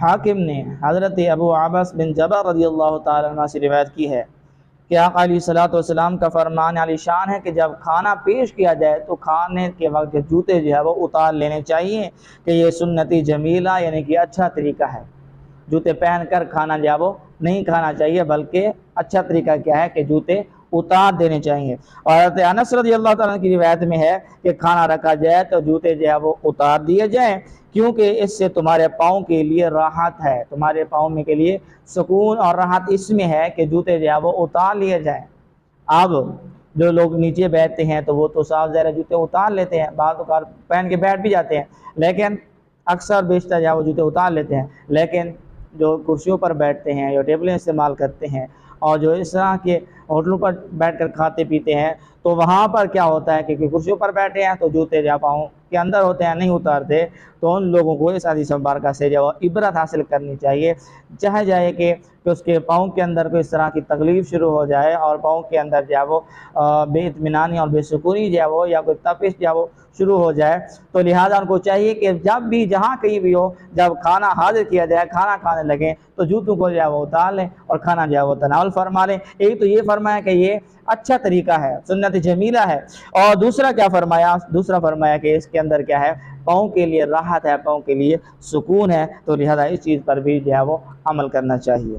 حاکم نے حضرت ابو عباس بن جبر رضی اللہ تعالیٰ عنہ سے روایت کی ہے کہ آقا علیہ الصلوۃ والسلام کا فرمان علی شان ہے کہ جب کھانا پیش کیا جائے تو کھانے کے وقت جوتے جو ہے وہ اتار لینے چاہیے، کہ یہ سنتی جمیلہ یعنی کہ اچھا طریقہ ہے۔ جوتے پہن کر کھانا جو ہے وہ نہیں کھانا چاہیے، بلکہ اچھا طریقہ کیا ہے کہ جوتے اتار دینے چاہیے۔ اور حضرت انس رضی اللہ تعالیٰ کی روایت میں ہے کہ کھانا رکھا جائے تو جوتے جو ہے وہ اتار دیے جائیں، کیونکہ اس سے تمہارے پاؤں کے لیے راحت ہے، تمہارے پاؤں میں کے لیے سکون اور راحت اس میں ہے کہ جوتے جو ہے وہ اتار لیے جائیں۔ اب جو لوگ نیچے بیٹھتے ہیں تو وہ تو صاف ظاہر جوتے اتار لیتے ہیں، بعض اوقات پہن کے بیٹھ بھی جاتے ہیں، لیکن اکثر بیشتر جو ہے وہ جوتے اتار لیتے ہیں۔ لیکن جو کرسیوں پر بیٹھتے ہیں یا ٹیبلیں استعمال کرتے ہیں اور جو اس طرح کے ہوٹلوں پر بیٹھ کر کھاتے پیتے ہیں، تو وہاں پر کیا ہوتا ہے کہ کرسیوں پر بیٹھے ہیں تو جوتے جو پاؤں کے اندر ہوتے ہیں، نہیں اتارتے، تو ان لوگوں کو اس حدیث مبارکہ سے جو عبرت حاصل کرنی چاہیے۔ چاہے جائے کہ اس کے پاؤں کے اندر کوئی اس طرح کی تکلیف شروع ہو جائے اور پاؤں کے اندر جو ہے وہ بے اطمینانی اور بے سکونی جو ہے وہ یا کوئی تپش جو ہے وہ شروع ہو جائے، تو لہٰذا ان کو چاہیے کہ جب بھی جہاں کہیں بھی ہو، جب کھانا حاضر کیا جائے، کھانا کھانے لگیں، تو جوتوں کو جو ہے وہ اتار لیں اور کھانا جو ہے وہ تناول فرما لیں۔ ایک تو یہ فرمایا کہ یہ اچھا طریقہ ہے، سنت جمیلہ ہے، اور دوسرا کیا فرمایا؟ دوسرا فرمایا کہ اس کے اندر کیا ہے، پاؤں کے لیے راحت ہے، پاؤں کے لیے سکون ہے، تو لہذا اس چیز پر بھی جو ہے وہ عمل کرنا چاہیے۔